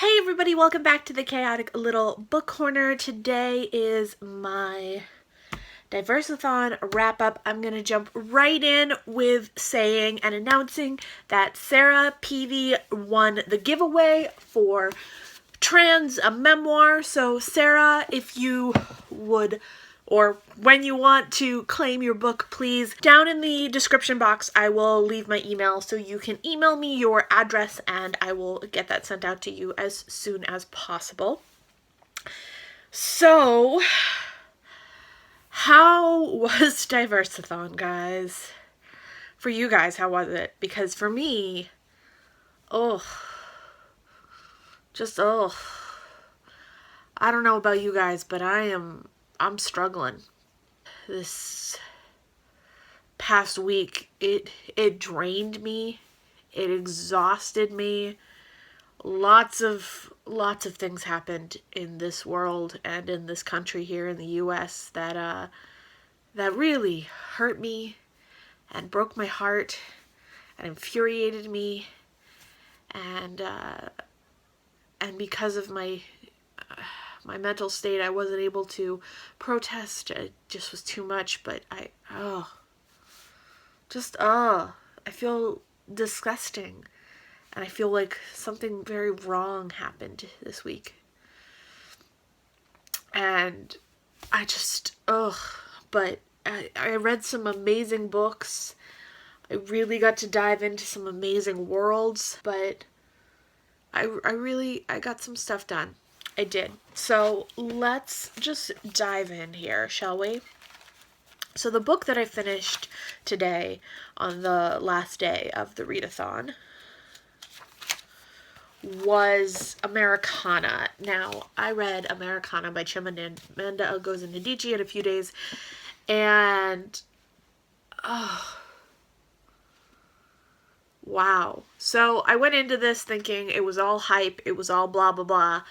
Hey everybody, welcome back to the Chaotic Little Book Corner. Today is my DiverseAthon Wrap Up. I'm going to jump right in with saying and announcing that Sarah Peavy won the giveaway for Trans, a memoir. So Sarah, if you would, or when you want to claim your book, please, down in the description box, I will leave my email so you can email me your address and I will get that sent out to you as soon as possible. So, how was DiverseAthon, guys? For you guys, how was it? Because for me, I don't know about you guys, but I'm struggling. This past week, it drained me. It exhausted me. Lots of things happened in this world and in this country here in the US that really hurt me and broke my heart and infuriated me, and because of my mental state, I wasn't able to protest. It just was too much. But I feel disgusting, and I feel like something very wrong happened this week, and I just but I read some amazing books. I really got to dive into some amazing worlds, but I got some stuff done. I did. So let's just dive in here, shall we? So the book that I finished today on the last day of the readathon was Americana. Now, I read Americana by Chimamanda Ngozi Adichie in a few days, and wow. So I went into this thinking it was all hype, it was all blah blah blah,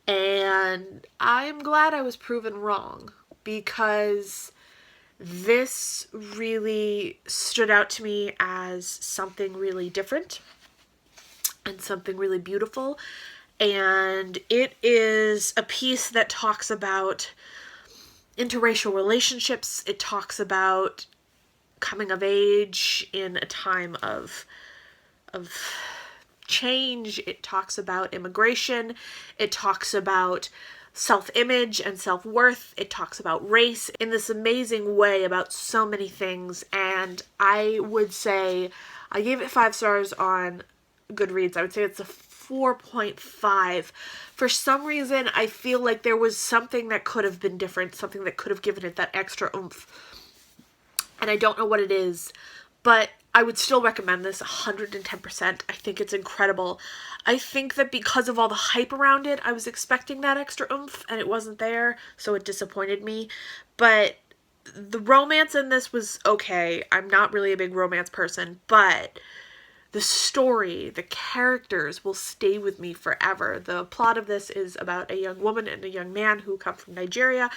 and I'm glad I was proven wrong, because this really stood out to me as something really different and something really beautiful. And it is a piece that talks about interracial relationships. It talks about coming of age in a time of change. It talks about immigration. It talks about self-image and self-worth. It talks about race in this amazing way about so many things. And I would say, I gave it 5 stars on Goodreads. I would say it's a 4.5. For some reason, I feel like there was something that could have been different, something that could have given it that extra oomph. And I don't know what it is, but I would still recommend this 110%. I think it's incredible. I think that because of all the hype around it, I was expecting that extra oomph, and it wasn't there, so it disappointed me. But the romance in this was okay. I'm not really a big romance person, but the story, the characters will stay with me forever. The plot of this is about a young woman and a young man who come from Nigeria.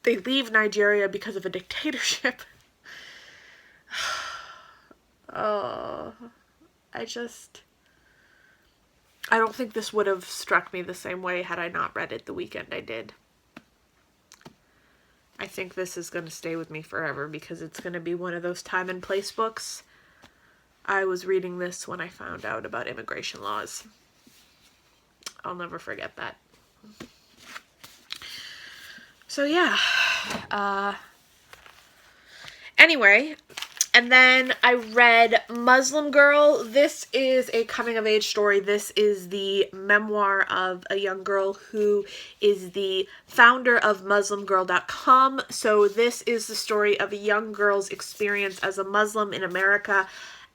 They leave Nigeria because of a dictatorship. I don't think this would have struck me the same way had I not read it the weekend I did. I think this is going to stay with me forever because it's going to be one of those time and place books. I was reading this when I found out about immigration laws. I'll never forget that. So yeah. Anyway, and then I read Muslim Girl. This is a coming-of-age story. This is the memoir of a young girl who is the founder of MuslimGirl.com. So this is the story of a young girl's experience as a Muslim in America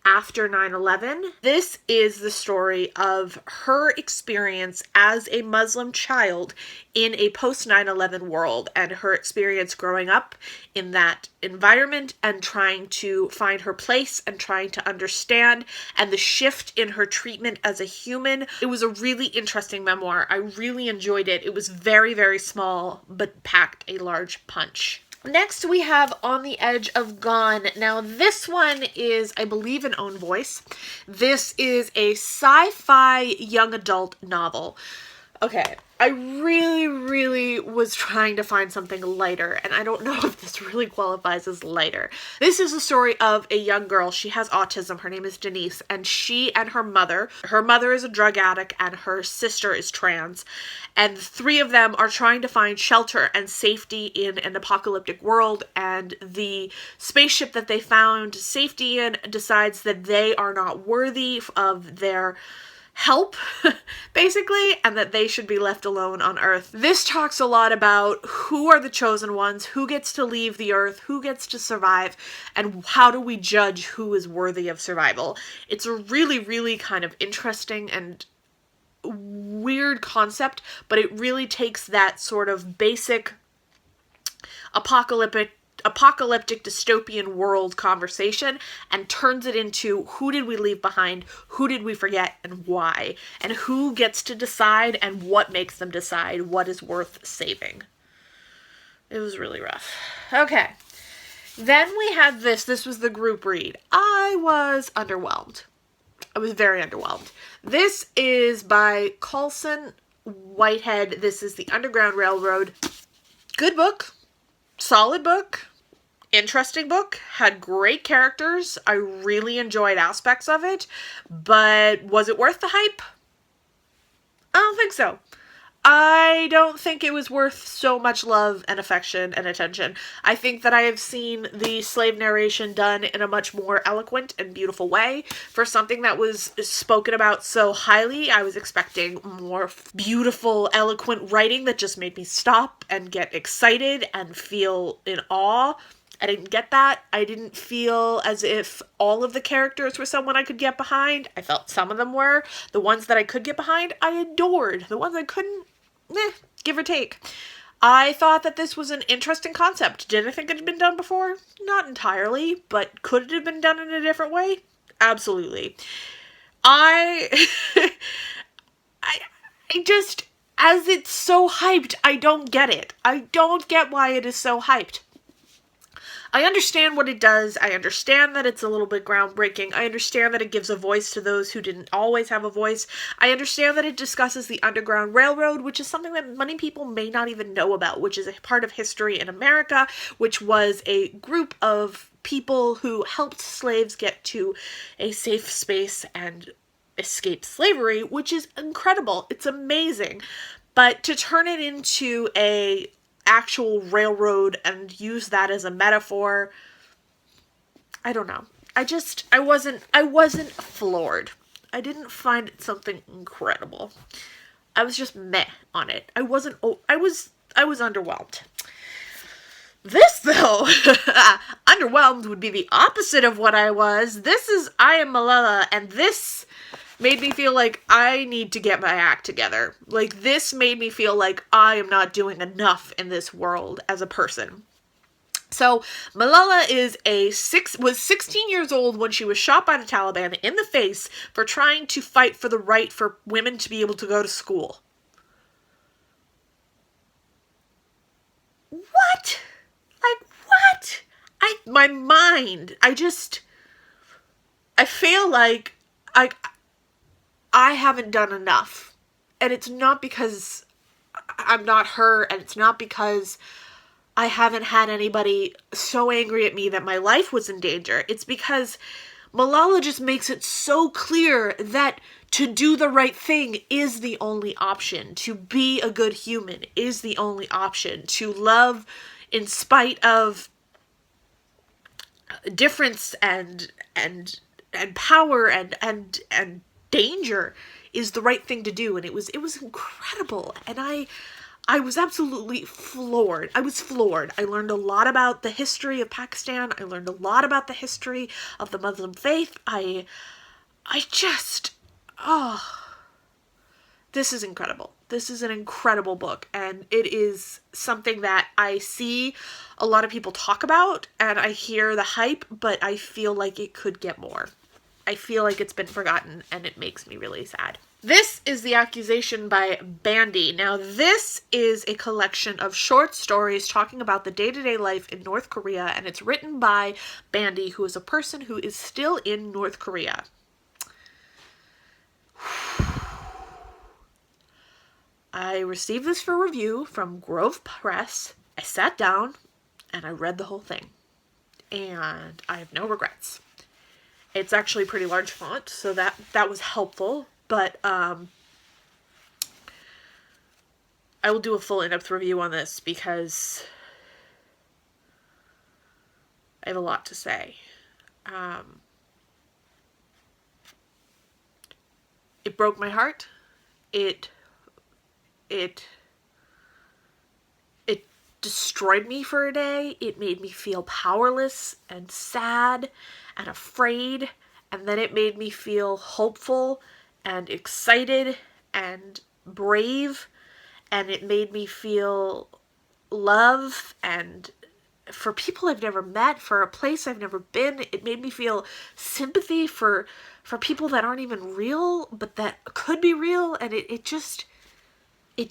after 9/11. This is the story of her experience as a Muslim child in a post-9/11 world, and her experience growing up in that environment and trying to find her place and trying to understand, and the shift in her treatment as a human. It was a really interesting memoir. I really enjoyed it. It was very, very small, but packed a large punch. Next, we have On the Edge of Gone. Now, this one is, I believe, an own voice. This is a sci-fi young adult novel. Okay, I really was trying to find something lighter, and I don't know if this really qualifies as lighter. This is a story of a young girl. She has autism. Her name is Denise, and she and her mother is a drug addict, and her sister is trans, and the three of them are trying to find shelter and safety in an apocalyptic world, and the spaceship that they found safety in decides that they are not worthy of their help, basically, and that they should be left alone on Earth. This talks a lot about who are the chosen ones, who gets to leave the Earth, who gets to survive, and how do we judge who is worthy of survival. It's a really kind of interesting and weird concept, but it really takes that sort of basic apocalyptic dystopian world conversation and turns it into who did we leave behind, who did we forget, and why, and who gets to decide and what makes them decide what is worth saving. It was really rough. Okay. Then we had this. This was the group read. I was underwhelmed. I was very underwhelmed. This is by Colson Whitehead. This is The Underground Railroad. Good book. Solid book. Interesting book. Had great characters. I really enjoyed aspects of it. But was it worth the hype? I don't think so. I don't think it was worth so much love and affection and attention. I think that I have seen the slave narration done in a much more eloquent and beautiful way. For something that was spoken about so highly, I was expecting more beautiful, eloquent writing that just made me stop and get excited and feel in awe. I didn't get that. I didn't feel as if all of the characters were someone I could get behind. I felt some of them were. The ones that I could get behind, I adored. The ones I couldn't, give or take. I thought that this was an interesting concept. Did I think it had been done before? Not entirely, but could it have been done in a different way? Absolutely. I just, as it's so hyped, I don't get it. I don't get why it is so hyped. I understand what it does. I understand that it's a little bit groundbreaking. I understand that it gives a voice to those who didn't always have a voice. I understand that it discusses the Underground Railroad, which is something that many people may not even know about, which is a part of history in America, which was a group of people who helped slaves get to a safe space and escape slavery, which is incredible. It's amazing. But to turn it into a actual railroad and use that as a metaphor, I don't know. I wasn't floored. I didn't find it something incredible. I was just meh on it. I was underwhelmed. This, though, underwhelmed would be the opposite of what I was. This is I Am Malala, and this made me feel like I need to get my act together. Like, this made me feel like I am not doing enough in this world as a person. So, Malala was 16 years old when she was shot by the Taliban in the face for trying to fight for the right for women to be able to go to school. What? Like, what? My mind, I feel like I haven't done enough. And it's not because I'm not her, and it's not because I haven't had anybody so angry at me that my life was in danger. It's because Malala just makes it so clear that to do the right thing is the only option. To be a good human is the only option. To love in spite of difference and power and danger is the right thing to do. And it was incredible. And I was absolutely floored. I was floored. I learned a lot about the history of Pakistan. I learned a lot about the history of the Muslim faith. This is incredible. This is an incredible book, and it is something that I see a lot of people talk about, and I hear the hype, but I feel like it could get more. I feel like it's been forgotten, and it makes me really sad. This is The Accusation by Bandy. Now, this is a collection of short stories talking about the day-to-day life in North Korea, and it's written by Bandy, who is a person who is still in North Korea. I received this for review from Grove Press. I sat down and I read the whole thing, and I have no regrets. It's actually pretty large font, so that was helpful. But I will do a full in-depth review on this because I have a lot to say. It broke my heart. It destroyed me for a day. It made me feel powerless and sad and afraid, and then it made me feel hopeful and excited and brave, and it made me feel love, and for people I've never met, for a place I've never been, it made me feel sympathy for people that aren't even real, but that could be real, and it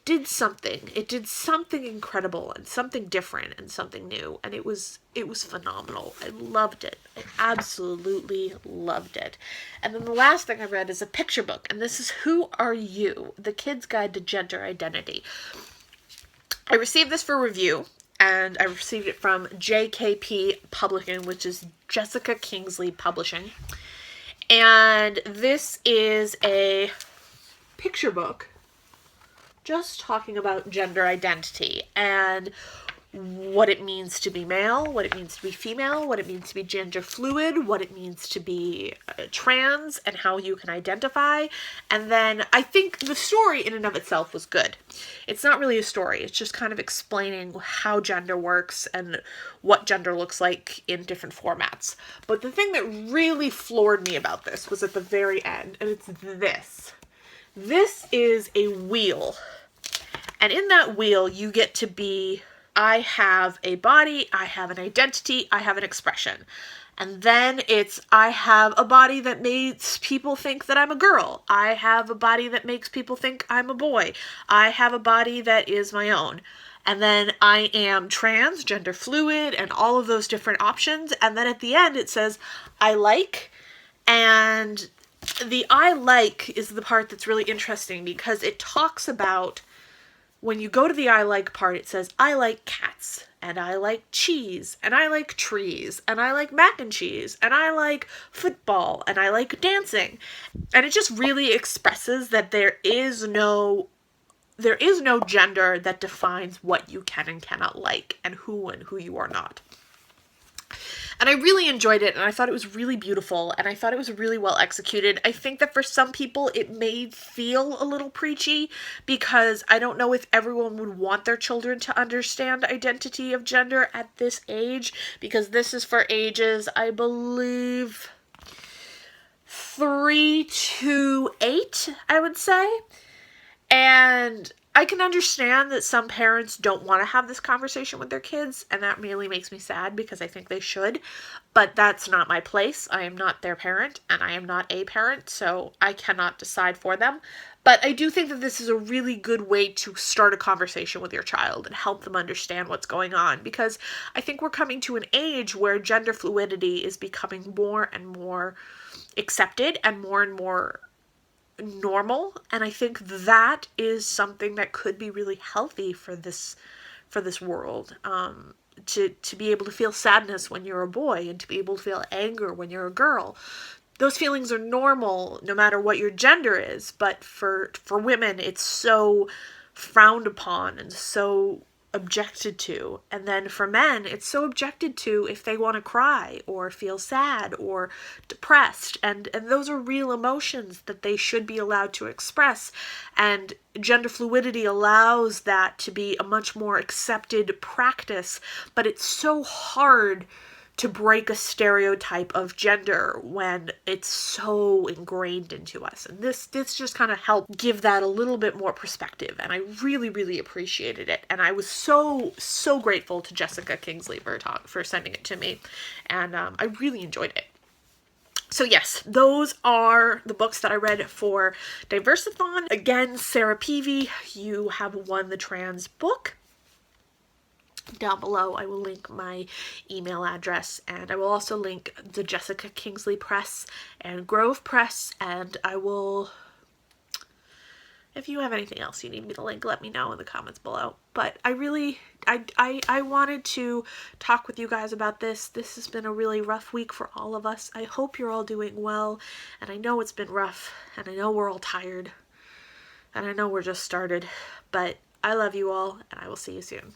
did something. It did something incredible and something different and something new, and it was phenomenal. I loved it. I absolutely loved it. And then the last thing I read is a picture book, and this is Who Are You? The Kid's Guide to Gender Identity. I received this for review, and I received it from JKP Publishing, which is Jessica Kingsley Publishing. And this is a picture book just talking about gender identity and what it means to be male, what it means to be female, what it means to be gender fluid, what it means to be trans, and how you can identify. And then I think the story in and of itself was good. It's not really a story. It's just kind of explaining how gender works and what gender looks like in different formats. But the thing that really floored me about this was at the very end, and it's this. This is a wheel. And in that wheel, you get to be, I have a body, I have an identity, I have an expression. And then it's, I have a body that makes people think that I'm a girl. I have a body that makes people think I'm a boy. I have a body that is my own. And then I am trans, gender fluid, and all of those different options. And then at the end, it says, I like, and the I like is the part that's really interesting because it talks about, when you go to the I like part, it says, I like cats, and I like cheese, and I like trees, and I like mac and cheese, and I like football, and I like dancing. And it just really expresses that there is no gender that defines what you can and cannot like, and who you are not. And I really enjoyed it, and I thought it was really beautiful, and I thought it was really well executed. I think that for some people it may feel a little preachy, because I don't know if everyone would want their children to understand identity of gender at this age, because this is for ages, I believe, 3 to 8, I would say. And I can understand that some parents don't want to have this conversation with their kids, and that really makes me sad because I think they should, but that's not my place. I am not their parent, and I am not a parent, so I cannot decide for them. But I do think that this is a really good way to start a conversation with your child and help them understand what's going on, because I think we're coming to an age where gender fluidity is becoming more and more accepted and more normal, and I think that is something that could be really healthy for this world, to be able to feel sadness when you're a boy and to be able to feel anger when you're a girl. Those feelings are normal no matter what your gender is, but for women it's so frowned upon and so objected to, and then for men it's so objected to if they want to cry or feel sad or depressed, and those are real emotions that they should be allowed to express, and gender fluidity allows that to be a much more accepted practice. But it's so hard to break a stereotype of gender when it's so ingrained into us. And this just kind of helped give that a little bit more perspective. And I really, really appreciated it. And I was so grateful to Jessica Kingsley for sending it to me. And I really enjoyed it. So yes, those are the books that I read for DiverseAthon. Again, Sarah Peavy, you have won the trans book. Down below I will link my email address, and I will also link the Jessica Kingsley Press and Grove Press, and I will, if you have anything else you need me to link, let me know in the comments below. But I really, I wanted to talk with you guys about this. This has been a really rough week for all of us. I hope you're all doing well, and I know it's been rough, and I know we're all tired, and I know we're just started, but I love you all, and I will see you soon.